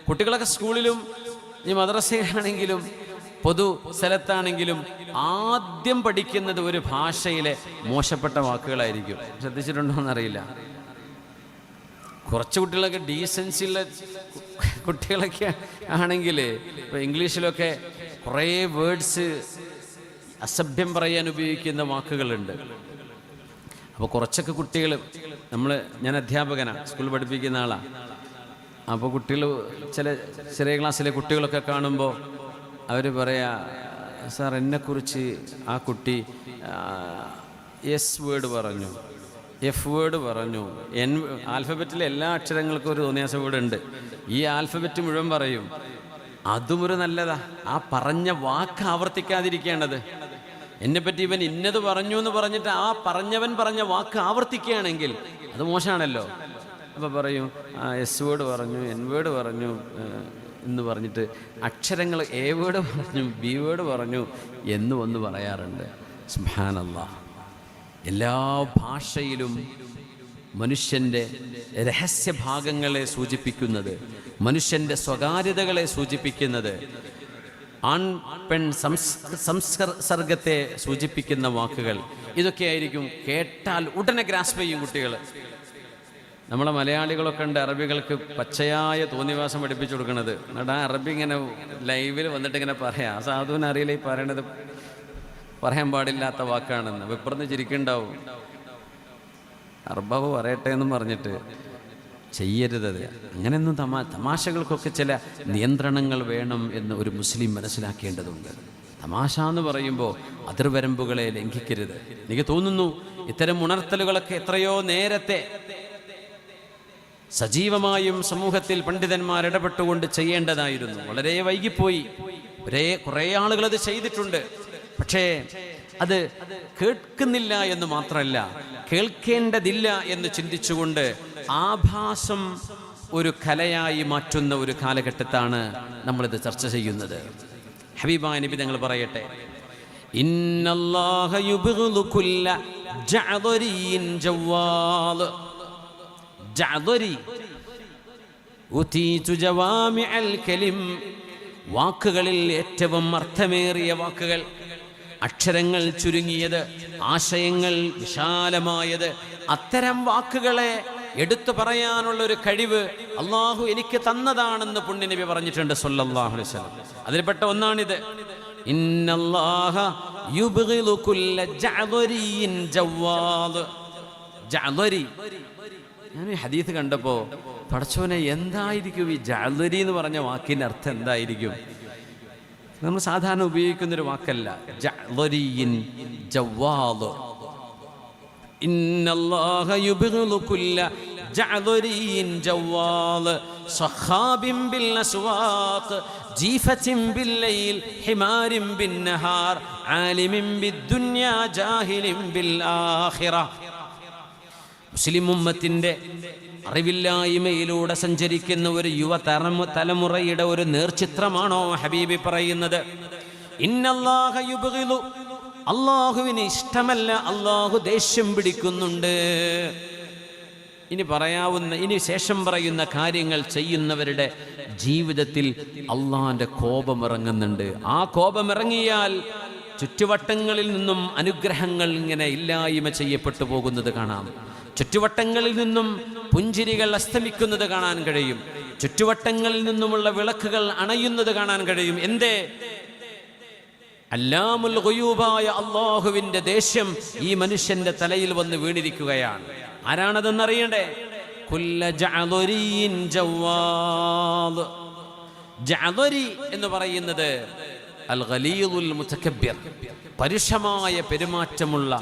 കുട്ടികളൊക്കെ സ്കൂളിലും ഈ മദ്രസയിലാണെങ്കിലും പൊതു സ്ഥലത്താണെങ്കിലും ആദ്യം പഠിക്കുന്നത് ഒരു ഭാഷയിലെ മോശപ്പെട്ട വാക്കുകളായിരിക്കും. ശ്രദ്ധിച്ചിട്ടുണ്ടോ എന്നറിയില്ല. കുറച്ച് കുട്ടികളൊക്കെ ഡീസൻസിയുള്ള കുട്ടികളൊക്കെ ആണെങ്കിൽ ഇപ്പോൾ ഇംഗ്ലീഷിലൊക്കെ കുറേ വേർഡ്സ് അസഭ്യം പറയാൻ ഉപയോഗിക്കുന്ന വാക്കുകളുണ്ട്. അപ്പോൾ കുറച്ചൊക്കെ കുട്ടികൾ ഞാൻ അധ്യാപകനാണ്, സ്കൂളിൽ പഠിപ്പിക്കുന്ന ആളാണ്. അപ്പോൾ കുട്ടികൾ ചെറിയ ക്ലാസ്സിലെ കുട്ടികളൊക്കെ കാണുമ്പോൾ അവർ പറയാ, സാർ എന്നെക്കുറിച്ച് ആ കുട്ടി എസ് വേർഡ് പറഞ്ഞു, എഫ് വേർഡ് പറഞ്ഞു, എൻ ആൽഫബറ്റിലെ എല്ലാ അക്ഷരങ്ങൾക്കും ഒരു തോന്നിയാസ വേർഡ് ഉണ്ട്. ഈ ആൽഫബറ്റ് മുഴുവൻ പറയും. അതും ഒരു നല്ലതാ. ആ പറഞ്ഞ വാക്ക് ആവർത്തിക്കാതിരിക്കേണ്ടത്. എന്നെപ്പറ്റി ഇവൻ ഇന്നത് പറഞ്ഞു എന്ന് പറഞ്ഞിട്ട് ആ പറഞ്ഞവൻ പറഞ്ഞ വാക്ക് ആവർത്തിക്കുകയാണെങ്കിൽ അത് മോശമാണല്ലോ. അപ്പോൾ പറയും എസ് വേർഡ് പറഞ്ഞു, എൻ വേർഡ് പറഞ്ഞു എന്ന് പറഞ്ഞിട്ട് അക്ഷരങ്ങൾ എ വേർഡ് പറഞ്ഞു, ബി വേർഡ് പറഞ്ഞു എന്ന് ഒന്ന് പറയാറുണ്ട്. സുബ്ഹാനല്ലാഹ്. എല്ലാ ഭാഷയിലും മനുഷ്യൻ്റെ രഹസ്യഭാഗങ്ങളെ സൂചിപ്പിക്കുന്നത്, മനുഷ്യൻ്റെ സ്വകാര്യതകളെ സൂചിപ്പിക്കുന്നത്, ആൺ പെൺ സംസർഗത്തെ സൂചിപ്പിക്കുന്ന വാക്കുകൾ ഇതൊക്കെയായിരിക്കും. കേട്ടാൽ ഉടനെ ഗ്രാസ്പ് ചെയ്യും കുട്ടികൾ. നമ്മളെ മലയാളികളൊക്കെ ഉണ്ട് അറബികൾക്ക് പച്ചയായ തോന്നിവാസം പഠിപ്പിച്ചു കൊടുക്കുന്നത്. എന്നിട്ട് ആ അറബി ഇങ്ങനെ ലൈവിൽ വന്നിട്ട് ഇങ്ങനെ പറയാം, സാധുവിന് അറിയില്ല ഈ പറയണത് പറയാൻ പാടില്ലാത്ത വാക്കാണെന്ന്. വിപ്പുറന്ന് ചിരിക്കുന്നുണ്ടാവും. അറബാവ് പറയട്ടെ എന്നും പറഞ്ഞിട്ട് ചെയ്യരുതത്. അങ്ങനെയൊന്നും തമാശകൾക്കൊക്കെ ചില നിയന്ത്രണങ്ങൾ വേണം എന്ന് ഒരു മുസ്ലിം മനസ്സിലാക്കേണ്ടതുണ്ട്. തമാശ എന്ന് പറയുമ്പോൾ അതിർവരമ്പുകളെ ലംഘിക്കരുത്. എനിക്ക് തോന്നുന്നു ഇത്തരം ഉണർത്തലുകളൊക്കെ എത്രയോ നേരത്തെ സജീവമായും സമൂഹത്തിൽ പണ്ഡിതന്മാർ ഇടപെട്ടുകൊണ്ട് ചെയ്യേണ്ടതായിരുന്നു. വളരെ വൈകിപ്പോയി. കുറേ ആളുകൾ അത് ചെയ്തിട്ടുണ്ട്. പക്ഷേ അത് കേൾക്കുന്നില്ല എന്ന് മാത്രമല്ല, കേൾക്കേണ്ടതില്ല എന്ന് ചിന്തിച്ചുകൊണ്ട് ആഭാസം ഒരു കലയായി മാറ്റുന്ന ഒരു കാലഘട്ടത്താണ് നമ്മളിത് ചർച്ച ചെയ്യുന്നത്. ഹബീബായ നബി തങ്ങൾ പറയട്ടെ, ഇന്നല്ലാഹ യുബ്ഗിദു കുല്ല ജഅദരിൻ ജവാൽ. ജഅദരി ഉതീതു ജവാമിഅൽ കലിം. വാക്കുകളിൽ ഏറ്റവും അർത്ഥമേറിയ വാക്കുകൾ, അക്ഷരങ്ങൾ ചുരുങ്ങിയത്, ആശയങ്ങൾ വിശാലമായത്, അത്തരം വാക്കുകളെ എടുത്തു പറയാനുള്ളൊരു കഴിവ് അള്ളാഹു എനിക്ക് തന്നതാണെന്ന് പുണ്യനബി പറഞ്ഞിട്ടുണ്ട് സ്വല്ലല്ലാഹു അലൈഹി വസല്ലം. അതിൽപ്പെട്ട ഒന്നാണിത്. ഇന്നല്ലാഹ യുബ്ഗിദു കുല്ല ജഅദരിൻ ജവാദ്. ജഅദരി, ഞാൻ ഈ ഹദീസ് കണ്ടപ്പോൾ പടച്ചോനെ എന്തായിരിക്കും ഈ ജഅദരി എന്ന് പറഞ്ഞ വാക്കിൻ്റെ അർത്ഥം എന്തായിരിക്കും? നമ്മൾ സാധാരണ ഉപയോഗിക്കുന്നൊരു വാക്കല്ല. ജഅദരിൻ ജവാദ്. ഇന്നല്ലാഹ യുബ്ഗിദു കുല്ല ജഅദരിൻ ജവാദ് സഖാബിൻ ബിൽ അസ്വാഖ് ജീഫത്തിൻ ബിൽ ലൈൽ ഹിമാരിൻ ബിൻ നഹാർ ആലിമിൻ ബിദ്ദുനിയ ജാഹിലിൻ ബിൽ ആഖിറ. മുസ്ലിം ഉമ്മത്തിൻ്റെ അറിവില്ലായ്മയിലൂടെ സഞ്ചരിക്കുന്ന ഒരു തലമുറയുടെ ഒരു നേർചിത്രമാണോ ഹബീബി പറയുന്നത്? ഇന്നല്ലാഹ യുബ്ഗിദു, അല്ലാഹുവിന് ഇഷ്ടമല്ല, അല്ലാഹു ദേഷ്യം പിടിക്കുന്നുണ്ട്. ഇനി ശേഷം പറയുന്ന കാര്യങ്ങൾ ചെയ്യുന്നവരുടെ ജീവിതത്തിൽ അള്ളാന്റെ കോപമിറങ്ങുന്നുണ്ട്. ആ കോപമിറങ്ങിയാൽ ചുറ്റുവട്ടങ്ങളിൽ നിന്നും അനുഗ്രഹങ്ങൾ ഇങ്ങനെ ഇല്ലായ്മ ചെയ്യപ്പെട്ടു പോകുന്നത് കാണാം. ചുറ്റുവട്ടങ്ങളിൽ നിന്നും പുഞ്ചിരികൾ അസ്തമിക്കുന്നത് കാണാൻ കഴിയും. ചുറ്റുവട്ടങ്ങളിൽ നിന്നുമുള്ള വിളക്കുകൾ അണയുന്നത് കാണാൻ കഴിയും. എന്തേ? അല്ലാമുൽ ഗുയൂബായ അല്ലാഹുവിന്റെ ദേഷ്യം ഈ മനുഷ്യന്റെ തലയിൽ വന്ന് വീണിരിക്കുകയാണ്. ആരാണതെന്നറിയണ്ടേ? കുല്ല ജഅദരിൻ ജവാദ്. ജഅദരി എന്ന് പറയുന്നത് അൽ ഖലീദുൽ മുതകബ്ബിർ, പരുഷമായ പെരുമാറ്റമുള്ള,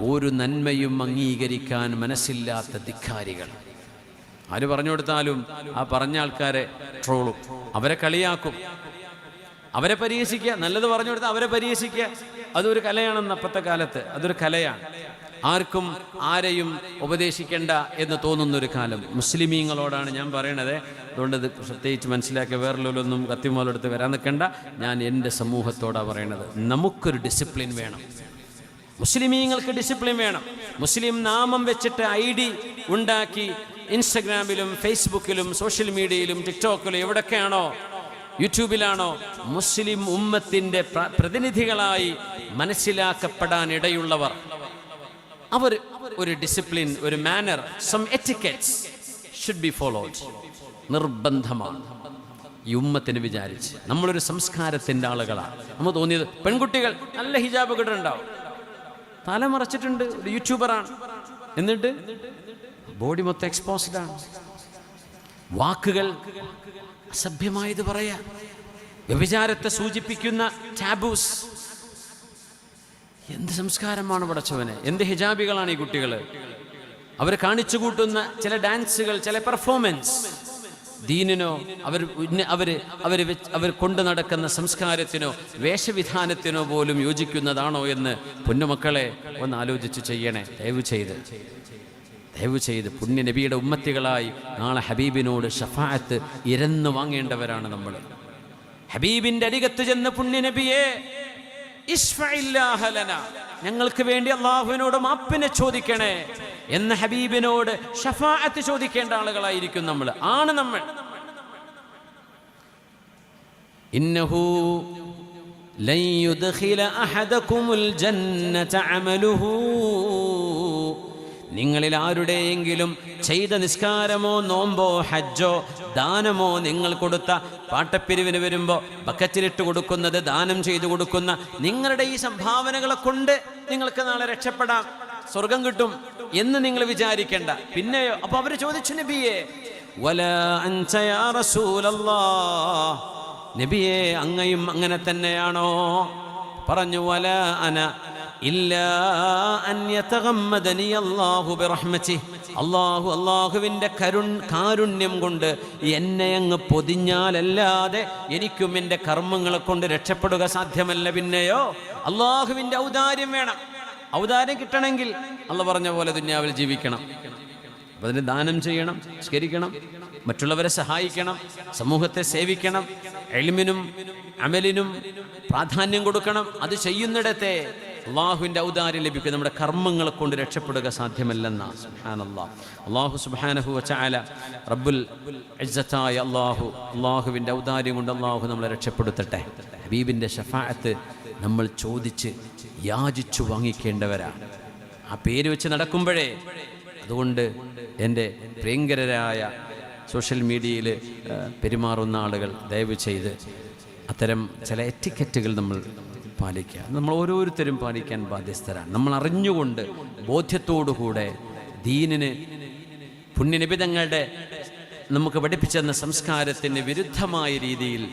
ഒരു നന്മയും അംഗീകരിക്കാൻ മനസ്സില്ലാത്ത ധിക്കാരികൾ. ആര് പറഞ്ഞു കൊടുത്താലും ആ പറഞ്ഞ ആൾക്കാരെ ട്രോളും, അവരെ കളിയാക്കും, അവരെ പരിഹസിക്കുക. നല്ലത് പറഞ്ഞു കൊടുത്താൽ അവരെ പരിഹസിക്കുക. അതൊരു കലയാണെന്ന് അപ്പത്തെ കാലത്ത് അതൊരു കലയാണ്. ആർക്കും ആരെയും ഉപദേശിക്കേണ്ട എന്ന് തോന്നുന്നൊരു കാലം. മുസ്ലിമീങ്ങളോടാണ് ഞാൻ പറയണത്. അതുകൊണ്ട് ഇത് പ്രത്യേകിച്ച് മനസ്സിലാക്കിയ വേറെല്ലൊന്നും കത്തിമോലെടുത്ത് വരാൻ നിൽക്കേണ്ട. ഞാൻ എൻ്റെ സമൂഹത്തോടാണ് പറയണത്. നമുക്കൊരു ഡിസിപ്ലിൻ വേണം. മുസ്ലിമീങ്ങൾക്ക് ഡിസിപ്ലിൻ വേണം. മുസ്ലിം നാമം വെച്ചിട്ട് ID ഉണ്ടാക്കി ഇൻസ്റ്റഗ്രാമിലും ഫേസ്ബുക്കിലും സോഷ്യൽ മീഡിയയിലും ടിക്ടോക്കിലും എവിടൊക്കെയാണോ, യൂട്യൂബിലാണോ മുസ്ലിം ഉമ്മത്തിൻ്റെ പ്രതിനിധികളായി മനസ്സിലാക്കപ്പെടാനിടയുള്ളവർ, അവർ ഒരു ഡിസിപ്ലിൻ, ഒരു manner, some etiquettes should be followed. നിർബന്ധമാണ് ഈ ഉമ്മത്തിന് വിചാരിച്ച്. നമ്മളൊരു സംസ്കാരത്തിൻ്റെ ആളുകളാണ്. നമുക്ക് തോന്നിയത് പെൺകുട്ടികൾ നല്ല ഹിജാബ് കിട്ടുന്നുണ്ടാവും, തലമറച്ചിട്ടുണ്ട്, ഒരു യൂട്യൂബറാണ്, എന്നിട്ട് ബോഡി മൊത്തം എക്സ്പോസ്ഡ് ആണ്, വാക്കുകൾ അസഭ്യമായത് പറയാ, വ്യഭിചാരത്തെ സൂചിപ്പിക്കുന്ന ടാബൂസ്. എന്ത് സംസ്കാരമാണ് പടച്ചവനെ! എന്ത് ഹിജാബികളാണ് ഈ കുട്ടികൾ! അവർ കാണിച്ചു കൂട്ടുന്ന ചില ഡാൻസുകൾ, ചില പെർഫോമൻസ് ദീനിനോ അവർ കൊണ്ടു നടക്കുന്ന സംസ്കാരത്തിനോ വേഷവിധാനത്തിനോ പോലും യോജിക്കുന്നതാണോ എന്ന് പൊന്നുമക്കളെ ഒന്ന് ആലോചിച്ച് ചെയ്യണേ. ദയവ് ചെയ്ത് പുണ്യ നബിയുടെ ഉമ്മത്തികളായി നാളെ ഹബീബിനോട് ഷഫാഅത്ത് ഇരന്നു വാങ്ങേണ്ടവരാണ് നമ്മൾ. ഹബീബിന്റെ അരികത്ത് ചെന്ന് പുണ്യ നബിയെ ഇശ്ഫഇല്ലാഹ ലനാ, ഞങ്ങൾക്ക് വേണ്ടി അള്ളാഹുവിനോട് മാപ്പിനെ ചോദിക്കണേ എന്ന് ഹബീബിനോട് ഷഫാഅത്ത് ചോദിക്കേണ്ട ആളുകളായിരിക്കും നമ്മൾ. നമ്മൾ ഇന്നഹു ലൻ യുദ്ഖില അഹദകുമുൽ ജന്നത അമലുഹു, നിങ്ങളിൽ ആരുടെയെങ്കിലും ചെയ്ത നിസ്കാരമോ നോമ്പോ ഹജ്ജോ ദാനമോ നിങ്ങൾ കൊടുത്ത പാട്ടപ്പിരിവിന് വരുമ്പോൾ ബക്കറ്റിലിട്ട് കൊടുക്കുന്നത്, ദാനം ചെയ്തു കൊടുക്കുന്ന നിങ്ങളുടെ ഈ സംഭാവനകളെ കൊണ്ട് നിങ്ങൾക്ക് നാളെ രക്ഷപ്പെടാം, സ്വർഗം കിട്ടും എന്ന് നിങ്ങൾ വിചാരിക്കേണ്ട. പിന്നെയോ? അപ്പൊ അവര് ചോദിച്ചു നബിയെ, വലാ അൻത യാ റസൂലല്ലാഹ്, നബിയെ അങ്ങയും അങ്ങനെ തന്നെയാണോ? പറഞ്ഞു, വലാ അന ഇല്ലാ അൻ യതഗമ്മദനി അല്ലാഹു ബിറഹ്മതിഹി, അല്ലാഹുവിൻ്റെ കാരുണ്യം കൊണ്ട് എന്നെ അങ്ങ് പൊതിഞ്ഞാലല്ലാതെ എനിക്കും എൻ്റെ കർമ്മങ്ങളെ കൊണ്ട് രക്ഷപ്പെടുക സാധ്യമല്ല. പിന്നെയോ? അല്ലാഹുവിൻ്റെ ഔദാര്യം വേണം. ഔദാര്യം കിട്ടണമെങ്കിൽ അല്ലാഹ് പറഞ്ഞ പോലെ ദുനിയാവിൽ ജീവിക്കണം. അപ്പം അതിന് ദാനം ചെയ്യണം, സ്കരിക്കണം, മറ്റുള്ളവരെ സഹായിക്കണം, സമൂഹത്തെ സേവിക്കണം, ഇൽമിനും അമലിനും പ്രാധാന്യം കൊടുക്കണം. അത് ചെയ്യുന്നിടത്തെ അള്ളാഹുവിൻ്റെ ഔദാര്യം ലഭിക്കും. നമ്മുടെ കർമ്മങ്ങളെ കൊണ്ട് രക്ഷപ്പെടുക സാധ്യമല്ലെന്ന. സുബ്ഹാനല്ലാഹ്. അള്ളാഹു സുബ്ഹാനഹു വതആല റബ്ബുൽ ഇസ്സത്തായ അള്ളാഹുവിൻ്റെ ഔദാര്യം കൊണ്ട് അള്ളാഹു നമ്മളെ രക്ഷപ്പെടുത്തട്ടെ. ഹബീബിൻ്റെ ഷഫാഅത്ത് നമ്മൾ ചോദിച്ച് യാചിച്ചു വാങ്ങിക്കേണ്ടവരാണ്. ആ പേര് വെച്ച് നടക്കുമ്പോഴേ. അതുകൊണ്ട് എൻ്റെ പ്രിയങ്കരരായ സോഷ്യൽ മീഡിയയിൽ പെരുമാറുന്ന ആളുകൾ ദയവ് ചെയ്ത് അത്തരം ചില എറ്റിക്കറ്റുകൾ നമ്മൾ പാലിക്കുക. നമ്മൾ ഓരോരുത്തരും പാലിക്കാൻ ബാധ്യസ്ഥരാണ്. നമ്മൾ അറിഞ്ഞുകൊണ്ട് ബോധ്യത്തോടുകൂടെ ദീനിന്, പുണ്യനിബിധങ്ങളുടെ നമുക്ക് പഠിപ്പിച്ചെന്ന സംസ്കാരത്തിന് വിരുദ്ധമായ രീതിയിൽ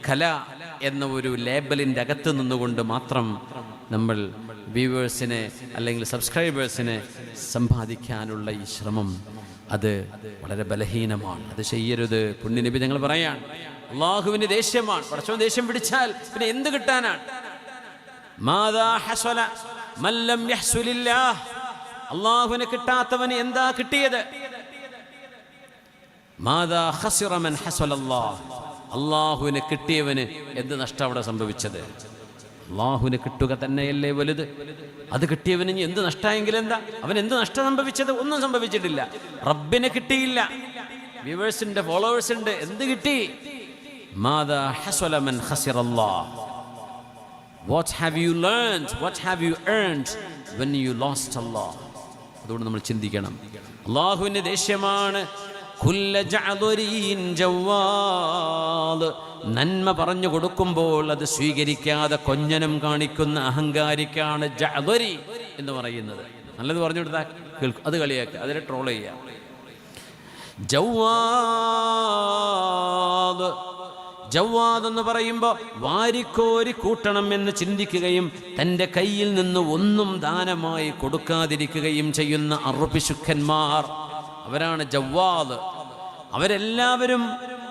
കല എന്ന ഒരു ലേബലിൻ്റെ അകത്ത് നിന്നുകൊണ്ട് മാത്രം നമ്മൾ വ്യൂവേഴ്സിനെ അല്ലെങ്കിൽ സബ്സ്ക്രൈബേഴ്സിനെ സമ്പാദിക്കാനുള്ള ഈ ശ്രമം അത് വളരെ ബലഹീനമാണ്. അത് ചെയ്യരുത്. പുണ്യനബി ഞങ്ങൾ പറയാണ്, അള്ളാഹുവിന് ദേഷ്യമാണ്. പടച്ചവൻ ദേഷ്യം പിടിച്ചാൽ പിന്നെ എന്ത് കിട്ടാനാണ്? മാദാ ഹസല മൻ ലം യഹ്സുലില്ലാഹ്, അള്ളാഹുവിനെ കിട്ടാത്തവന് എന്താ കിട്ടിയത്? മാദാ ഖസിറ മൻ ഹസലല്ലാഹ്, അള്ളാഹുവിനെ കിട്ടിയവന് എന്ത് നഷ്ടം അവിടെ സംഭവിച്ചത്? അള്ളാഹുവിന് കിട്ടുക തന്നെയല്ലേ വലുത്. അത് കിട്ടിയവന് ഇനി എന്ത് നഷ്ടമായെങ്കിൽ എന്താ? അവൻ എന്ത് നഷ്ടം സംഭവിച്ചത്? ഒന്നും സംഭവിച്ചിട്ടില്ല. റബ്ബിനെ കിട്ടിയില്ല, വ്യൂവേഴ്സിന്റെ ഫോളോവേഴ്സിന്റെ എന്ത് കിട്ടി? മാദാ ഹസല മൻ ഖസിറല്ലാഹ്, what have you learned, what have you earned when you lost Allah? അതുകൊണ്ട് നമ്മൾ ചിന്തിക്കണം. അള്ളാഹുവിന് ദേഷ്യമാണ്. കുല്ല ജഅദുരീൻ ജവാദ്, നന്മ പറഞ്ഞു കൊടുക്കുമ്പോൾ അത് സ്വീകരിക്കാതെ കൊഞ്ഞനം കാണിക്കുന്ന അഹങ്കാരിക്കാണ് ജഅദുരി എന്ന് പറയുന്നത്. നല്ലത് പറഞ്ഞു കൊടുത്താൽ കേൾക്കും, അത് കളിയാക്കുക, അതിനെ ട്രോൾ ചെയ്യുക. ജവാദ്, ജവാദ് എന്ന് പറയുമ്പോൾ വാരിക്കോരി കൂട്ടണം എന്ന് ചിന്തിക്കുകയും തൻ്റെ കയ്യിൽ നിന്ന് ഒന്നും ദാനമായി കൊടുക്കാതിരിക്കുകയും ചെയ്യുന്ന അറുപിശുക്കന്മാർ, അവരാണ് ജവാദ്. അവരെല്ലാവരും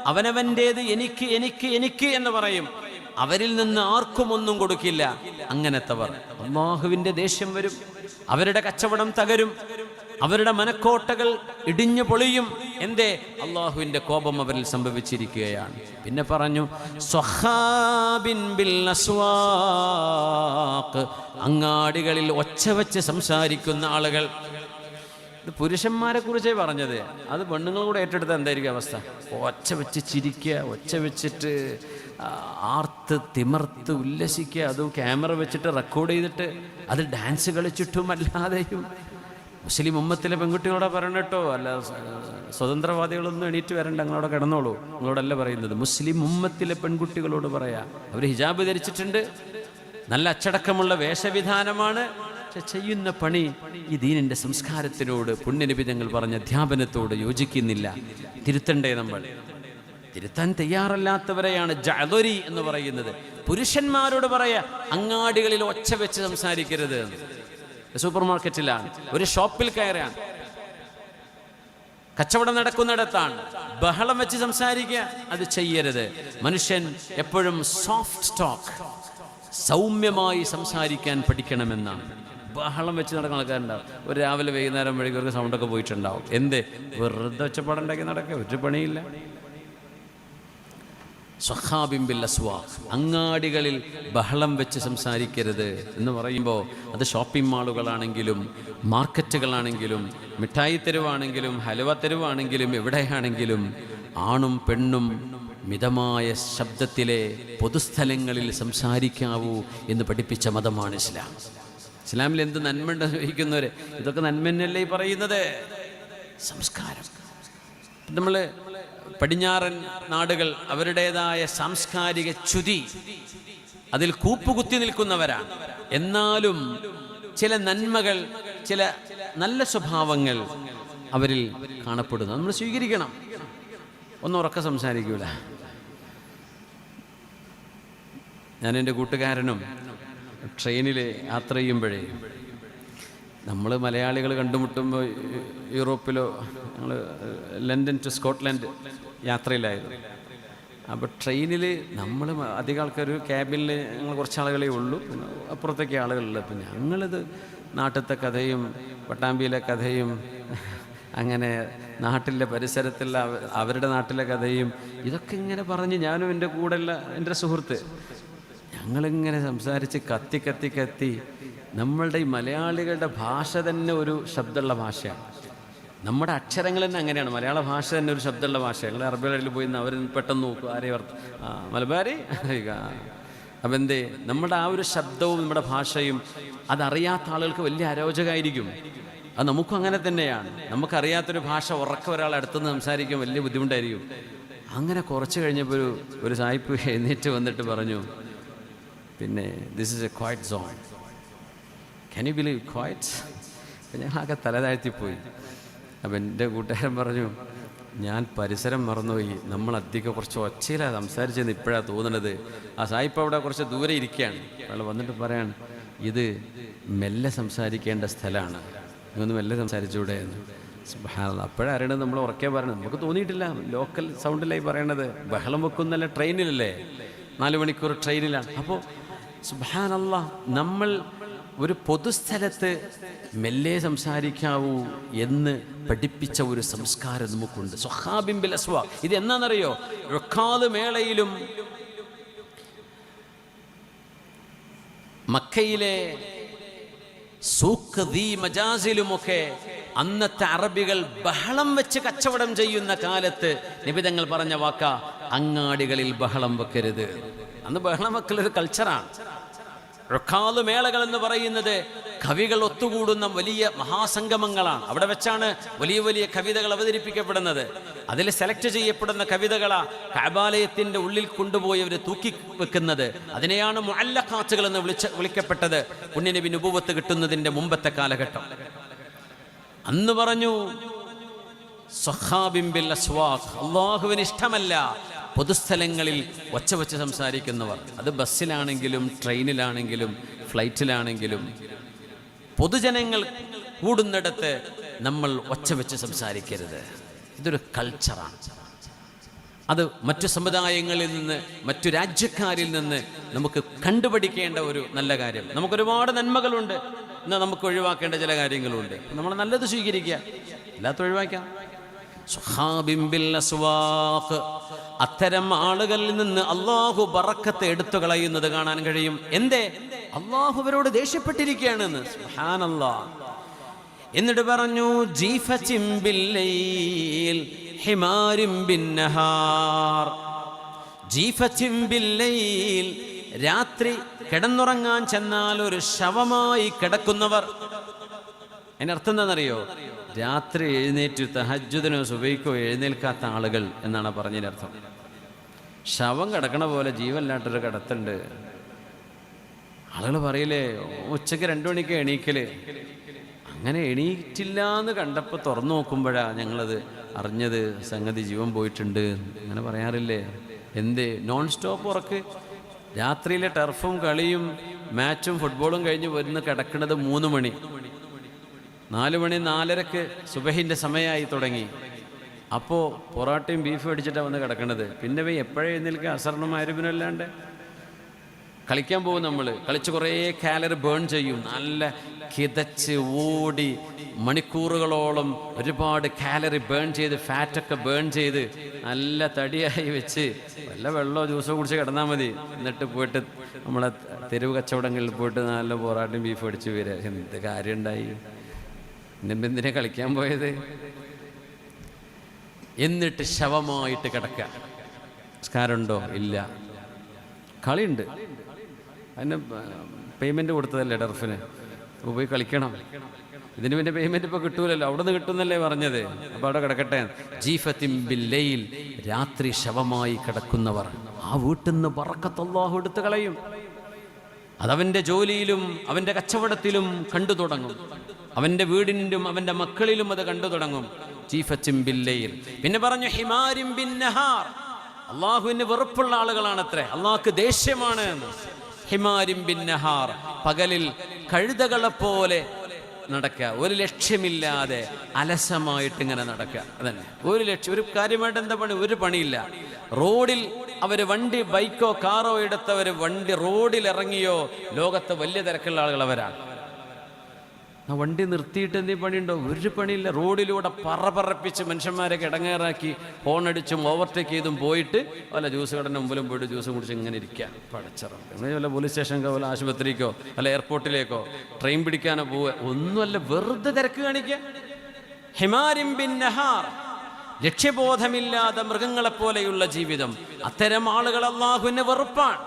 അവനവൻ്റേത് എനിക്ക് എനിക്ക് എനിക്ക് എന്ന് പറയും. അവരിൽ നിന്ന് ആർക്കും ഒന്നും കൊടുക്കില്ല. അങ്ങനത്തെവർ അല്ലാഹുവിൻ്റെ ദേഷ്യം വരും, അവരുടെ കച്ചവടം തകരും, അവരുടെ മനക്കോട്ടകൾ ഇടിഞ്ഞു പൊളിയും. എന്തേ? അള്ളാഹുവിൻ്റെ കോപം അവരിൽ സംഭവിച്ചിരിക്കുകയാണ്. പിന്നെ പറഞ്ഞു, സ്വഹാബിൻ ബിൽ അസ്വാഖ്, അങ്ങാടികളിൽ ഒച്ച വെച്ച് സംസാരിക്കുന്ന ആളുകൾ. ഇത് പുരുഷന്മാരെ കുറിച്ചേ പറഞ്ഞത്. അത് പെണ്ണുങ്ങൾ കൂടെ ഏറ്റെടുത്ത എന്തായിരിക്കും അവസ്ഥ? ഒച്ച വെച്ച് ചിരിക്കുക, ഒച്ച വെച്ചിട്ട് ആർത്ത് തിമർത്ത് ഉല്ലസിക്കുക, അതും ക്യാമറ വെച്ചിട്ട് റെക്കോർഡ് ചെയ്തിട്ട് അത് ഡാൻസ് കളിച്ചിട്ടും അല്ലാതെയും. മുസ്ലിം ഉമ്മത്തിലെ പെൺകുട്ടികളോടെ പറയണം കേട്ടോ, അല്ല സ്വതന്ത്രവാദികളൊന്നും എണീറ്റ് വരണ്ട, നിങ്ങളവിടെ കിടന്നോളൂ. നിങ്ങളോടല്ല പറയുന്നത്, മുസ്ലിം ഉമ്മത്തിലെ പെൺകുട്ടികളോട് പറയാ. അവർ ഹിജാബ് ധരിച്ചിട്ടുണ്ട്, നല്ല അച്ചടക്കമുള്ള വേഷവിധാനമാണ്, പക്ഷെ ചെയ്യുന്ന പണി ഈ ദീനിൻ്റെ സംസ്കാരത്തിനോട്, പുണ്യനബി തങ്ങൾ പറഞ്ഞ അധ്യാപനത്തോട് യോജിക്കുന്നില്ല. തിരുത്തണ്ടേ? നമ്മൾ തിരുത്താൻ തയ്യാറല്ലാത്തവരെയാണ് ജഅദരി എന്ന് പറയുന്നത്. പുരുഷന്മാരോട് പറയാ, അങ്ങാടികളിൽ ഒച്ച വെച്ച് സംസാരിക്കരുത്. സൂപ്പർ മാർക്കറ്റിലാണ്, ഒരു ഷോപ്പിൽ കയറാൻ, കച്ചവടം നടക്കുന്നിടത്താണ്, ബഹളം വെച്ച് സംസാരിക്കുക, അത് ചെയ്യരുത്. മനുഷ്യൻ എപ്പോഴും സോഫ്റ്റ് ടോക്ക്, സൗമ്യമായി സംസാരിക്കാൻ പഠിക്കണമെന്നാണ്. ബഹളം വെച്ച് നടക്കുന്ന ആൾക്കാരുണ്ടാവും. ഒരു രാവിലെ വൈകുന്നേരം വഴിക്ക് ഒരു സൗണ്ടൊക്കെ പോയിട്ടുണ്ടാവും. എന്ത് വെറുതെ ഒച്ചപ്പാടുണ്ടാക്കി നടക്കുക, ഒരു പണിയില്ല. സ്വഹാബിംബിൽ അസ്വാഖ്, അങ്ങാടികളിൽ ബഹളം വെച്ച് സംസാരിക്കരുത് എന്ന് പറയുമ്പോൾ അത് ഷോപ്പിംഗ് മാളുകളാണെങ്കിലും മാർക്കറ്റുകളാണെങ്കിലും മിഠായി തെരുവാണെങ്കിലും ഹലുവ തെരുവാണെങ്കിലും എവിടെയാണെങ്കിലും ആണും പെണ്ണും മിതമായ ശബ്ദത്തിലെ പൊതുസ്ഥലങ്ങളിൽ സംസാരിക്കാവൂ എന്ന് പഠിപ്പിച്ച മതമാണ് ഇസ്ലാം. ഇസ്ലാമിൽ എന്ത് നന്മയുണ്ടെന്ന് ചോദിക്കുന്നവര്, ഇതൊക്കെ നന്മന്നല്ലേ ഈ പറയുന്നത്? സംസ്കാരം. നമ്മൾ പടിഞ്ഞാറൻ നാടുകൾ അവരുടേതായ സാംസ്കാരിക ച്യുതി, അതിൽ കൂപ്പുകുത്തി നിൽക്കുന്നവരാണ്. എന്നാലും ചില നന്മകൾ, ചില നല്ല സ്വഭാവങ്ങൾ അവരിൽ കാണപ്പെടുന്നു. നമ്മൾ സ്വീകരിക്കണം. ഒന്നും ഉറക്കെ സംസാരിക്കൂല. ഞാൻ എൻ്റെ കൂട്ടുകാരനും ട്രെയിനിൽ യാത്ര ചെയ്യുമ്പോഴേ, നമ്മൾ മലയാളികൾ കണ്ടുമുട്ടുമ്പോൾ യൂറോപ്പിലോ, ഞങ്ങൾ ലണ്ടൻ ടു സ്കോട്ട്ലൻഡ് യാത്രയിലായിരുന്നു. അപ്പോൾ ട്രെയിനിൽ നമ്മൾ അധികം ആൾക്കാർ, ക്യാബിനിൽ ഞങ്ങൾ കുറച്ച് ആളുകളേ ഉള്ളൂ, അപ്പുറത്തേക്ക് ആളുകളില്ല. അപ്പം ഞങ്ങളിത് നാട്ടിലത്തെ കഥയും പട്ടാമ്പിയിലെ കഥയും അങ്ങനെ നാട്ടിലെ പരിസരത്തുള്ള അവരുടെ നാട്ടിലെ കഥയും ഇതൊക്കെ ഇങ്ങനെ പറഞ്ഞ്, ഞാനും എൻ്റെ കൂടെയുള്ള എൻ്റെ സുഹൃത്ത് ഞങ്ങളിങ്ങനെ സംസാരിച്ച് കത്തി കത്തി കത്തി. നമ്മളുടെ ഈ മലയാളികളുടെ ഭാഷ തന്നെ ഒരു ശബ്ദമുള്ള ഭാഷയാണ്. നമ്മുടെ അക്ഷരങ്ങൾ തന്നെ അങ്ങനെയാണ്. മലയാള ഭാഷ തന്നെ ഒരു ശബ്ദമുള്ള ഭാഷയാണ്. ഞങ്ങൾ അറബികളിൽ പോയി അവർ പെട്ടെന്ന് നോക്കും, ആരെയും മലബാരി. അപ്പം എന്തേ, നമ്മുടെ ആ ഒരു ശബ്ദവും നമ്മുടെ ഭാഷയും അതറിയാത്ത ആളുകൾക്ക് വലിയ അരോചകമായിരിക്കും. അത് നമുക്കും അങ്ങനെ തന്നെയാണ്. നമുക്കറിയാത്തൊരു ഭാഷ ഉറക്കം ഒരാൾ അടുത്തുനിന്ന് സംസാരിക്കാൻ വലിയ ബുദ്ധിമുട്ടായിരിക്കും. അങ്ങനെ കുറച്ച് കഴിഞ്ഞപ്പോൾ ഒരു സായിപ്പ് എഴുന്നേറ്റ് വന്നിട്ട് പറഞ്ഞു, പിന്നെ this is A quiet zone, can you believe quiet? അപ്പം ഞാൻ ആകെ തലതാഴ്ത്തിപ്പോയി. അപ്പം എൻ്റെ കൂട്ടുകാരൻ പറഞ്ഞു, ഞാൻ പരിസരം മറന്നുപോയി, നമ്മൾ അധികം കുറച്ച് ഒച്ചയിലാണ് സംസാരിച്ചതെന്ന് ഇപ്പോഴാണ് തോന്നുന്നത്. ആ സായിപ്പ് അവിടെ കുറച്ച് ദൂരെ ഇരിക്കുകയാണ്. അയാൾ വന്നിട്ട് പറയാണ്, ഇത് മെല്ലെ സംസാരിക്കേണ്ട സ്ഥലമാണ്, ഇതൊന്ന് മെല്ലെ സംസാരിച്ചുകൂടെ എന്ന്. സുബ്ഹാനല്ലാഹ്. അപ്പോഴാണ് അറിയണത് നമ്മൾ ഉറക്കെ പറയണത്. നമുക്ക് തോന്നിയിട്ടില്ല, ലോക്കൽ സൗണ്ടിലായി പറയണത്. ബഹളം വെക്കുന്നല്ല, ട്രെയിനിലല്ലേ, 4 മണിക്കൂർ ട്രെയിനിലാണ്. അപ്പോൾ സുബ്ഹാനല്ലാഹ്, നമ്മൾ ഒരു പൊതുസ്ഥലത്ത് മെല്ലെ സംസാരിക്കാവൂ എന്ന് പഠിപ്പിച്ച ഒരു സംസ്കാരം നമുക്കുണ്ട്. സ്വഹാബിൻ ബിൽ അസ്വാഖ്. ഇത് എന്നാണെന്നറിയോ? റുക്കാദ് മേളയിലും മക്കയിലെ സൂഖ് ദീ മജാസിലുമൊക്കെ അന്നത്തെ അറബികൾ ബഹളം വെച്ച് കച്ചവടം ചെയ്യുന്ന കാലത്ത് നബി തങ്ങൾ പറഞ്ഞ വാക്ക, അങ്ങാടികളിൽ ബഹളം വെക്കരുത്. അന്ന് ബഹളം വെക്കലൊരു കൾച്ചറാണ്. റുക്കാദ് മേളകൾ എന്ന് പറയുന്നത് കവികൾ ഒത്തുകൂടുന്ന വലിയ മഹാസംഗമങ്ങളാണ്. അവിടെ വെച്ചാണ് വലിയ വലിയ കവിതകൾ അവതരിപ്പിക്കപ്പെടുന്നത്. അതിൽ സെലക്ട് ചെയ്യപ്പെടുന്ന കവിതകളാ കഅബാലയത്തിന്റെ ഉള്ളിൽ കൊണ്ടുപോയി അവർ തൂക്കി വെക്കുന്നത്. അതിനെയാണ് മുഅല്ലഖാത്തുകൾ എന്ന് വിളിക്കപ്പെട്ടത്. പുണ്യനബി നുബുവത്ത് കിട്ടുന്നതിന്റെ മുമ്പത്തെ കാലഘട്ടം. അന്ന് പറഞ്ഞു, സ്വഹാബിൻ ബിൽ അസ്വാഖ്, അല്ലാഹുവിന് ഇഷ്ടമല്ല പൊതുസ്ഥലങ്ങളിൽ ഒച്ച വെച്ച് സംസാരിക്കുന്നവർ. അത് ബസ്സിലാണെങ്കിലും ട്രെയിനിലാണെങ്കിലും ഫ്ലൈറ്റിലാണെങ്കിലും പൊതുജനങ്ങൾ കൂടുന്നിടത്ത് നമ്മൾ ഒച്ച വെച്ച് സംസാരിക്കരുത്. ഇതൊരു കൾച്ചറാണ്. അത് മറ്റു സമുദായങ്ങളിൽ നിന്ന്, മറ്റു രാജ്യക്കാരിൽ നിന്ന് നമുക്ക് കണ്ടുപഠിക്കേണ്ട ഒരു നല്ല കാര്യം. നമുക്കൊരുപാട് നന്മകളുണ്ട്, എന്നാൽ നമുക്ക് ഒഴിവാക്കേണ്ട ചില കാര്യങ്ങളുണ്ട്. നമ്മൾ നല്ലത് സ്വീകരിക്കുക, അല്ലാത്ത ഒഴിവാക്കാം. സ്വഹാബിൻ ബിൽ അസ്വാഖ്, അത്തരം ആളുകളിൽ നിന്ന് അള്ളാഹു ബറക്കത്ത് എടുത്തു കളയുന്നത് കാണാൻ കഴിയും. എന്തേ? അള്ളാഹു അവരോട് ദേഷ്യപ്പെട്ടിരിക്കുകയാണെന്ന്. സുബ്ഹാനല്ലാഹ്. എന്നിട്ട് പറഞ്ഞു ജീഫത്തിൻ ബില്ലൈൽ ഹിമാരിൻ ബിന്നഹാർ. ജീഫത്തിൻ ബില്ലൈൽ, രാത്രി കിടന്നുറങ്ങാൻ ചെന്നാൽ ഒരു ശവമായി കിടക്കുന്നവർ. അതിനർത്ഥം എന്താണെന്നറിയോ? രാത്രി എഴുന്നേറ്റ് തഹജ്ജുദിനോ സുബഹിക്കോ എഴുന്നേൽക്കാത്ത ആളുകൾ എന്നാണ് പറഞ്ഞതിനർത്ഥം. ശവം കിടക്കണ പോലെ ജീവനില്ലാട്ടൊരു കിടത്തുണ്ട്. ആളുകൾ പറയില്ലേ ഉച്ചയ്ക്ക് 2 മണിക്ക് എണീക്കല്. അങ്ങനെ എണീറ്റില്ല എന്ന് കണ്ടപ്പോൾ തുറന്നു നോക്കുമ്പോഴാണ് ഞങ്ങളത് അറിഞ്ഞത്, സംഗതി ജീവൻ പോയിട്ടുണ്ട്. അങ്ങനെ പറയാറില്ലേ? എന്ത് നോൺ സ്റ്റോപ്പ് ഉറക്ക്? രാത്രിയിലെ ടർഫും കളിയും മാച്ചും ഫുട്ബോളും കഴിഞ്ഞ് വരുന്ന കിടക്കുന്നത് 3 മണി, 4 മണി 4:30 സുബഹിൻ്റെ സമയമായി തുടങ്ങി. അപ്പോൾ പൊറാട്ടയും ബീഫും അടിച്ചിട്ടാണ് വന്ന് കിടക്കണത്. പിന്നെ എപ്പോഴും എഴുന്നേൽക്കുക? അസറിനും മഗ്‌രിബിനും അല്ലാണ്ട്. കളിക്കാൻ പോകും നമ്മൾ, കളിച്ച് കുറേ കാലറി ബേൺ ചെയ്യും, നല്ല കിതച്ച് ഓടി മണിക്കൂറുകളോളം ഒരുപാട് കാലറി ബേൺ ചെയ്ത് ഫാറ്റൊക്കെ ബേൺ ചെയ്ത് നല്ല തടിയായി വെച്ച് വല്ല വെള്ളമോ ജ്യൂസോ കുടിച്ച് കിടന്നാൽ മതി. എന്നിട്ട് പോയിട്ട് നമ്മളെ തെരുവ് കച്ചവടങ്ങളിൽ പോയിട്ട് നല്ല പൊറാട്ടയും ബീഫും അടിച്ച് വരിക. എന്ത് കാര്യം ഉണ്ടായി? എന്തിനാ കളിക്കാൻ പോയത്? എന്നിട്ട് ശവമായിട്ട് കിടക്കുക. സംസ്കാരമുണ്ടോ? ഇല്ല. കളിയുണ്ട്, അതിന് പേയ്മെൻറ്റ് കൊടുത്തതല്ലേ ടർഫിന്. പോയി കളിക്കണം. ഇതിന് പിന്നെ പേയ്മെൻറ്റ് ഇപ്പോൾ കിട്ടൂലല്ലോ, അവിടെ നിന്ന് കിട്ടുന്നല്ലേ പറഞ്ഞത്. അപ്പോൾ അവിടെ കിടക്കട്ടെ. ജീഫത്തിൻ ബില്ലൈൽ, രാത്രി ശവമായി കിടക്കുന്നവർ. ആ വീട്ടിൽ നിന്ന് ബറക്കത്ത് അല്ലാഹു എടുത്ത് കളയും. അതവൻ്റെ ജോലിയിലും അവൻ്റെ കച്ചവടത്തിലും കണ്ടു തുടങ്ങും. അവൻ്റെ വീടിനും അവൻ്റെ മക്കളിലും അത് കണ്ടു തുടങ്ങും. ജീഫത്തിൻ ബില്ലൈൽ. പിന്നെ പറഞ്ഞു ഹിമാരിൻ ബിന്നഹാർ. അള്ളാഹുവിന് വെറുപ്പുള്ള ആളുകളാണത്രേ, അള്ളാഹ്ക്ക് ദേഷ്യമാണ്. ഹിമാരിൻ ബിന്നഹാർ, പകലിൽ കഴുതകളെപ്പോലെ നടക്കുക, ഒരു ലക്ഷ്യമില്ലാതെ അലസമായിട്ട് ഇങ്ങനെ നടക്കുക. അതന്നെ ഒരു ലക്ഷ്യം, ഒരു കാര്യമായിട്ട് എന്താ പണി? ഒരു പണിയില്ല. റോഡിൽ അവർ വണ്ടി ബൈക്കോ കാറോ എടുത്തവർ വണ്ടി റോഡിൽ ഇറങ്ങിയോ ലോകത്ത് വലിയ തിരക്കുള്ള ആളുകൾ അവരാണ്. ആ വണ്ടി നിർത്തിയിട്ട് എന്തെങ്കിലും പണിയുണ്ടോ? ഒരു പണിയില്ല. റോഡിലൂടെ പറപ്പിച്ച് മനുഷ്യന്മാരെ കിടങ്ങേറാക്കി ഹോണടിച്ചും ഓവർടേക്ക് ചെയ്തും പോയിട്ട് വല്ല ജ്യൂസ് കടൻ്റെ മുമ്പിലും പോയിട്ട് ജ്യൂസും കുടിച്ച് ഇങ്ങനെ ഇരിക്കുക. പടച്ചിറങ്ങി വല്ല പോലീസ് സ്റ്റേഷനിലോ വല്ല ആശുപത്രിക്കോ വല്ല എയർപോർട്ടിലേക്കോ ട്രെയിൻ പിടിക്കാനോ പോവുക ഒന്നുമല്ല, വെറുതെ തിരക്ക് കാണിക്കുക. ഹിമാരിൻ ബിന്നഹാർ, ലക്ഷ്യബോധമില്ലാതെ മൃഗങ്ങളെപ്പോലെയുള്ള ജീവിതം. അത്തരം ആളുകൾ അല്ലാഹുവിന് വെറുപ്പാണ്.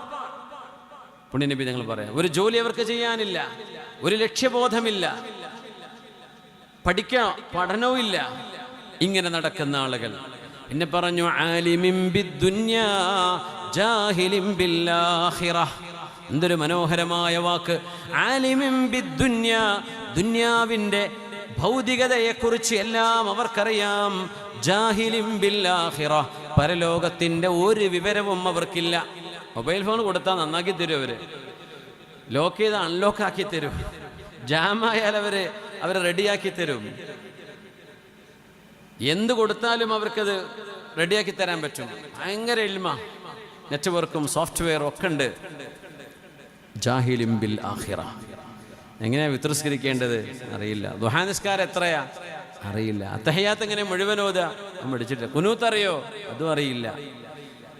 പുണ്യനബി ഞങ്ങൾ പറയാം, ഒരു ജോലി അവർക്ക് ചെയ്യാനില്ല, ഒരു ലക്ഷ്യബോധമില്ല, പഠനവും ഇല്ല, ഇങ്ങനെ നടക്കുന്ന ആളുകൾ. പിന്നെ പറഞ്ഞു ആലിമിൻ ബിദ്ദുനിയാ ജാഹിലിൻ ബിൽആഖിറഹ്. എന്തൊരു മനോഹരമായ വാക്ക്! ആലിമിൻ ബിദ്ദുനിയാ, ദുനിയാവിൻ്റെ ഭൗതികതയെക്കുറിച്ച് എല്ലാം അവർക്കറിയാം. ജാഹിലിൻ ബിൽആഖിറഹ്, പരലോകത്തിൻ്റെ ഒരു വിവരവും അവർക്കില്ല. മൊബൈൽ ഫോൺ കൊടുത്താൽ നന്നാക്കി തരും, അവർ ലോക്ക് ചെയ്ത് അൺലോക്ക് ആക്കി തരും, ജാമായാൽ അവരെ റെഡിയാക്കി തരും. എന്ത് കൊടുത്താലും അവർക്കത് റെഡിയാക്കി തരാൻ പറ്റും. ഭയങ്കര ഇൽമ, നെറ്റ്വർക്കും സോഫ്റ്റ്വെയറും ഒക്കെ ഉണ്ട്. ജാഹിലിൻ ബിൽ ആഖിറ. എങ്ങനെയാണ് വിത്രിസ്കരിക്കേണ്ടത് അറിയില്ല. ദുഹാ നിസ്കാരം എത്രയാ അറിയില്ല. അത്തഹിയാത്ത് എങ്ങനെ മുഴുവനോതാ പഠിച്ചിട്ട്. കുനൂത്ത് അറിയോ? അതും അറിയില്ല.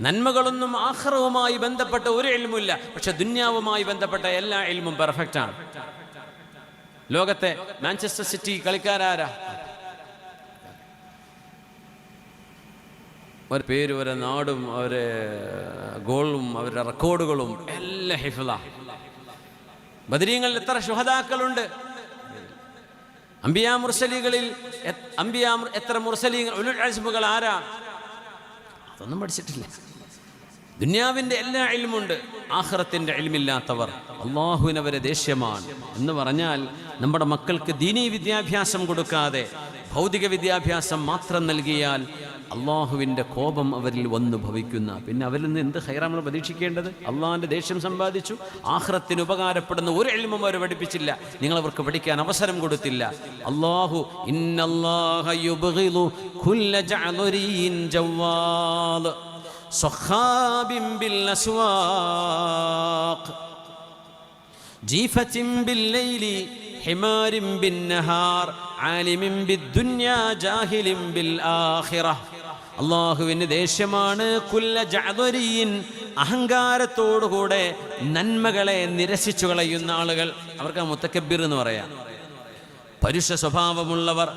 നന്മകളൊന്നും ആഖിറവുമായി ബന്ധപ്പെട്ട ഒരു ഇൽമുമില്ല. പക്ഷെ ദുന്യാവുമായി ബന്ധപ്പെട്ട എല്ലാ ഇൽമും പെർഫെക്റ്റാണ്. ലോകത്തെ മാഞ്ചസ്റ്റർ സിറ്റി കളിക്കാരാരാ? ഒരു പേരും അവരുടെ നാടും അവരെ ഗോളും അവരുടെ റെക്കോർഡുകളും എല്ലാം ഹിഫ്ളാ. ബദരീങ്ങളിൽ എത്ര ശുഹദാക്കളുണ്ട്? അംബിയാ മുർസലികളിൽ എത്ര മുർസലീങ്ങൾ, ഉലുൽ അസ്മുകൾ ആരാ? അതൊന്നും പഠിച്ചിട്ടില്ല. ദുനിയാവിൻ്റെ എല്ലാ ഇൽമുണ്ട്, ആഖിറത്തിൻ്റെ ഇൽമില്ലാത്തവർ അല്ലാഹുവിനവരെ ദേഷ്യമാണ്. എന്ന് പറഞ്ഞാൽ നമ്മുടെ മക്കൾക്ക് ദീനീ വിദ്യാഭ്യാസം കൊടുക്കാതെ ഭൗതിക വിദ്യാഭ്യാസം മാത്രം നൽകിയാൽ അള്ളാഹുവിൻ്റെ കോപം അവരിൽ വന്നു ഭവിക്കുന്ന, പിന്നെ അവരിൽ നിന്ന് എന്ത് ഖൈറാ നമ്മൾ പ്രതീക്ഷിക്കേണ്ടത്? അള്ളാഹിൻ്റെ ദേഷ്യം സമ്പാദിച്ചു. ആഖിറത്തിന് ഉപകാരപ്പെടുന്ന ഒരു ഇൽമും അവർ പഠിപ്പിച്ചില്ല, നിങ്ങളവർക്ക് പഠിക്കാൻ അവസരം കൊടുത്തില്ല. അള്ളാഹു ഇന്നല്ലാഹ യുബ്ഗിദു കുല്ല ജഅദരിൻ ജവാദ് സഖാബിൻ ബിൽ അസ്വാഖ് ജീഫത്തിൻ ബിൽ ലൈലി ഹിമാരിൻ ബിൻ നഹാർ ആലിമിൻ ബിദ്ദുനിയാ ജാഹിലിൻ ബിൽ ആഖിറഹ്. അള്ളാഹുവിന് ദേഷ്യമാണ് കുല്ല ജഅദരിൻ, അഹങ്കാരത്തോടുകൂടെ നന്മകളെ നിരസിച്ചു കളയുന്ന ആളുകൾ. അവർക്ക് മുത്തക്കബ്ബിർ എന്ന് പറയാം. പരുഷ സ്വഭാവമുള്ളവർ,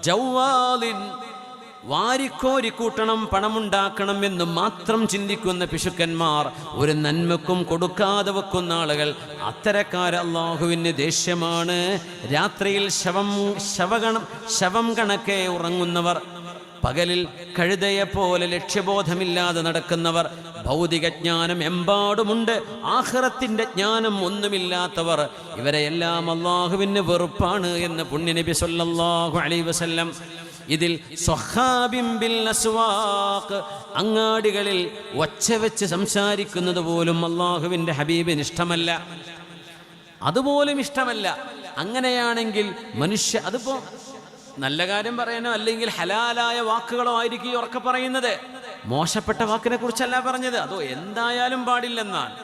ജൗവാലിൻ വാരിക്കോരി കൂട്ടണം, പണമുണ്ടാക്കണം എന്ന് മാത്രം ചിന്തിക്കുന്ന പിശുക്കന്മാർ, ഒരു നന്മക്കും കൊടുക്കാതെ വെക്കുന്ന ആളുകൾ, അത്തരക്കാർ അള്ളാഹുവിന് ദേഷ്യമാണ്. രാത്രിയിൽ ശവം കണക്കെ ഉറങ്ങുന്നവർ, പകലിൽ കഴുതയെപ്പോലെ ലക്ഷ്യബോധമില്ലാതെ നടക്കുന്നവർ, ഭൗതിക ജ്ഞാനം എമ്പാടുമുണ്ട്, ആഖിറത്തിന്റെ ജ്ഞാനം ഒന്നുമില്ലാത്തവർ, ഇവരെയെല്ലാം അള്ളാഹുവിന് വെറുപ്പാണ് എന്ന് പുണ്യനബി സല്ലല്ലാഹു അലൈഹി വസല്ലം. ഇതിൽ സ്വഹാബിൻ ബിൽ അസ്വാഖ്, അങ്ങാടികളിൽ ഒച്ച വെച്ച് സംസാരിക്കുന്നത് പോലും അള്ളാഹുവിൻ്റെ ഹബീബിന് ഇഷ്ടമല്ല, അതുപോലും ഇഷ്ടമല്ല. അങ്ങനെയാണെങ്കിൽ അതിപ്പോ നല്ല കാര്യം പറയാനോ അല്ലെങ്കിൽ ഹലാലായ വാക്കുകളോ ആയിരിക്കും ഉറക്കെ പറയുന്നത്. മോശപ്പെട്ട വാക്കിനെ കുറിച്ചല്ല പറഞ്ഞത്, അതോ എന്തായാലും പാടില്ലെന്നാണ്.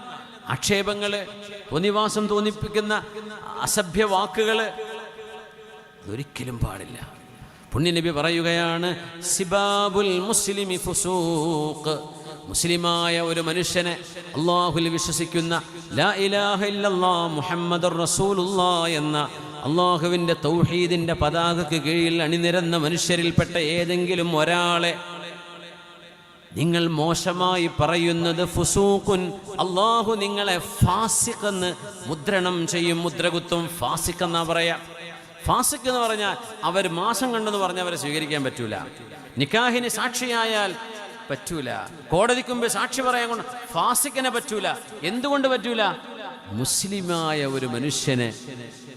ആക്ഷേപങ്ങള്, തോന്നിവാസം തോന്നിപ്പിക്കുന്ന അസഭ്യ വാക്കുകള് ഒരിക്കലും പാടില്ല. പുണ്യനബി പറയുകയാണ്, സിബാബുൽ മുസ്ലിമി ഫുസൂഖ്, മുസ്ലിമായ ഒരു മനുഷ്യനെ, അള്ളാഹുൽ വിശ്വസിക്കുന്ന, ലാ ഇലാഹ ഇല്ലല്ലാഹ് മുഹമ്മദുർ റസൂലുള്ളാഹ് എന്ന അള്ളാഹുവിൻ്റെ തൗഹീദിൻ്റെ പതാകയ്ക്ക് കീഴിൽ അണിനിരന്ന മനുഷ്യരിൽപ്പെട്ട ഏതെങ്കിലും ഒരാളെ നിങ്ങൾ മോശമായി പറയുന്നത് ഫുസൂഖുൻ, അള്ളാഹു നിങ്ങളെ ഫാസിഖ് എന്ന് മുദ്രണം ചെയ്യും, മുദ്രകുത്തും. ഫാസിഖ് എന്നാ പറയാ. ഫാസിഖ് എന്ന് പറഞ്ഞാൽ അവർ മാസം കണ്ടെന്ന് പറഞ്ഞാൽ അവരെ സ്വീകരിക്കാൻ പറ്റൂല. നിക്കാഹിന് സാക്ഷിയായാൽ പറ്റൂല. കോടതിക്ക് മുമ്പ് സാക്ഷി പറയാൻ കൊണ്ട് ഫാസിഖിനെ പറ്റൂല. എന്തുകൊണ്ട് പറ്റൂല? മുസ്ലിമായ ഒരു മനുഷ്യനെ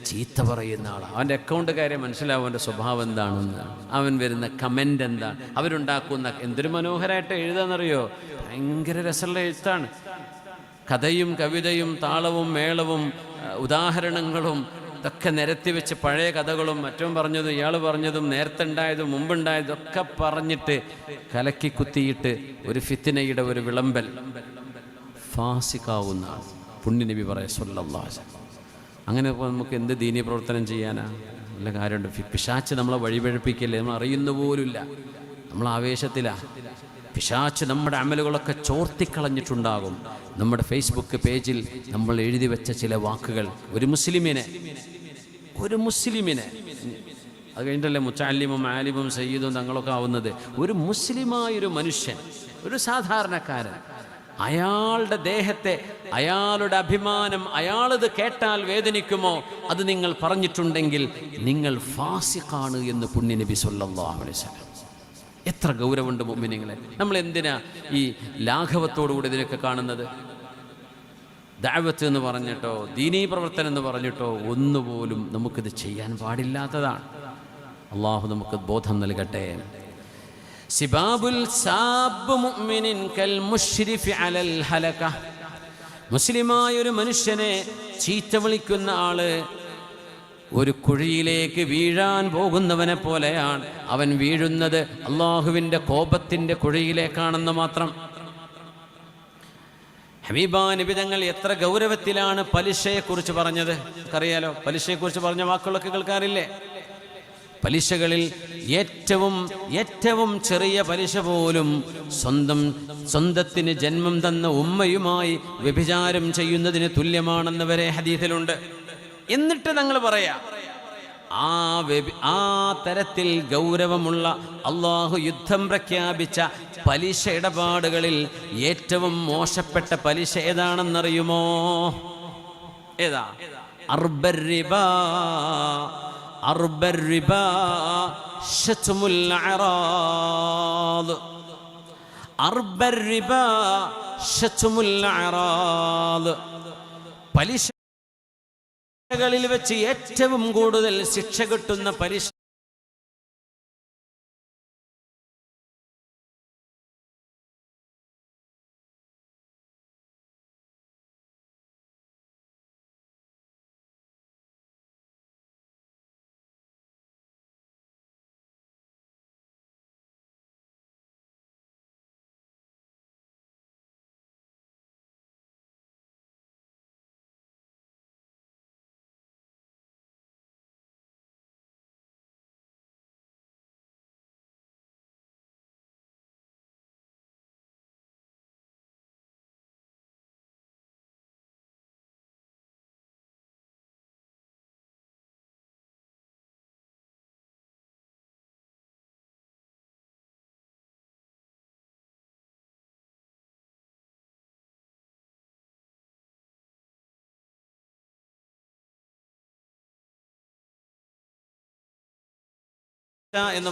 ചീത്ത പറയുന്ന ആളാണ്. അവൻ്റെ അക്കൗണ്ട് കാര്യം മനസ്സിലാവും, അവൻ്റെ സ്വഭാവം എന്താണെന്ന്, അവൻ വരുന്ന കമൻ്റ് എന്താണ്, അവരുണ്ടാക്കുന്ന എന്തൊരു മനോഹരമായിട്ട് എഴുതാന്നറിയോ, ഭയങ്കര രസമുള്ള എഴുത്താണ്. കഥയും കവിതയും താളവും മേളവും ഉദാഹരണങ്ങളും ഇതൊക്കെ നിരത്തി വെച്ച് പഴയ കഥകളും മറ്റും പറഞ്ഞതും ഇയാൾ പറഞ്ഞതും നേരത്തെ ഉണ്ടായതും മുമ്പുണ്ടായതും ഒക്കെ പറഞ്ഞിട്ട് കലക്കി കുത്തിയിട്ട് ഒരു ഫിത്തിനയുടെ ഒരു വിളമ്പൽ. ഫാസിഖാവുന്ന ആൾ പുണ്യനബി പറയാ സല്ലല്ലാഹു അലൈഹി വസല്ലം. അങ്ങനെ നമുക്ക് എന്ത് ദീനീ പ്രവർത്തനം ചെയ്യാനാ? നല്ല കാര്യമുണ്ട്. പിശാച്ച് നമ്മളെ വഴിപഴപ്പിക്കല്ലേ, നമ്മൾ അറിയുന്ന പോലുമില്ല, നമ്മൾ ആവേശത്തിലാണ്. പിശാച്ച് നമ്മുടെ അമലുകളൊക്കെ ചോർത്തിക്കളഞ്ഞിട്ടുണ്ടാകും. നമ്മുടെ ഫേസ്ബുക്ക് പേജിൽ നമ്മൾ എഴുതി വെച്ച ചില വാക്കുകൾ ഒരു മുസ്ലിമിനെ അത് കഴിഞ്ഞിട്ടല്ലേ മുത്തഅല്ലിമും ആലിമും സയ്യിദും തങ്ങളൊക്കെ ആവുന്നത്. ഒരു മുസ്ലിമായൊരു മനുഷ്യൻ, ഒരു സാധാരണക്കാരൻ, അയാളുടെ ദേഹത്തെ, അയാളുടെ അഭിമാനം, അയാളിത് കേട്ടാൽ വേദനിക്കുമോ അത് നിങ്ങൾ പറഞ്ഞിട്ടുണ്ടെങ്കിൽ നിങ്ങൾ ഫാസിഖാണ് എന്ന് പുണ്യനബി സല്ലല്ലാഹു അലൈഹി വസല്ലം. എത്ര ഗൗരവമുണ്ട് മുഅ്മിനീങ്ങളെ. നമ്മൾ എന്തിനാ ഈ ലാഘവത്തോടുകൂടി ഇതിനൊക്കെ കാണുന്നത്? ദഅവത്ത് എന്ന് പറഞ്ഞിട്ടോ ദീനീ പ്രവർത്തനം എന്ന് പറഞ്ഞിട്ടോ ഒന്നുപോലും നമുക്കിത് ചെയ്യാൻ പാടില്ലാത്തതാണ്. അള്ളാഹു നമുക്ക് ബോധം നൽകട്ടെ. സിബാബുൽ സാബ് മുഅ്മിനിൻ കൽ മുശ്രിഫി അലൽ ഹലക, മുസ്ലിമായ ഒരു മനുഷ്യനെ ചീത്ത വിളിക്കുന്ന ആള് ഒരു കുഴിയിലേക്ക് വീഴാൻ പോകുന്നവനെ പോലെയാണ്. അവൻ വീഴുന്നത് അള്ളാഹുവിൻ്റെ കോപത്തിൻ്റെ കുഴിയിലേക്കാണെന്ന് മാത്രം. ഹബീബാ നബി തങ്ങൾ എത്ര ഗൗരവത്തിലാണ് പലിശയെക്കുറിച്ച് പറഞ്ഞത്. അറിയാലോ, പലിശയെക്കുറിച്ച് പറഞ്ഞ വാക്കുകളൊക്കെ കേൾക്കാറില്ലേ? പലിശകളിൽ ഏറ്റവും ചെറിയ പലിശ പോലും സ്വന്തത്തിന് ജന്മം തന്ന ഉമ്മയുമായി വ്യഭിചാരം ചെയ്യുന്നതിന് തുല്യമാണെന്ന് വരെ ഹദീസിലുണ്ട്. എന്നിട്ട് ഞങ്ങൾ പറയാ, ആ തരത്തിൽ ഗൗരവമുള്ള അള്ളാഹു യുദ്ധം പ്രഖ്യാപിച്ച പലിശ ഇടപാടുകളിൽ ഏറ്റവും മോശപ്പെട്ട പലിശ ഏതാണെന്നറിയുമോ? ഏതാ? അർബർ റിബാ ശത്മുൽ അറാദ്. അർബർ റിബാ ശത്മുൽ അറാദ്. പലിശകളിൽ വെച്ച് ഏറ്റവും കൂടുതൽ ശിക്ഷ കിട്ടുന്ന പലിശ എന്ന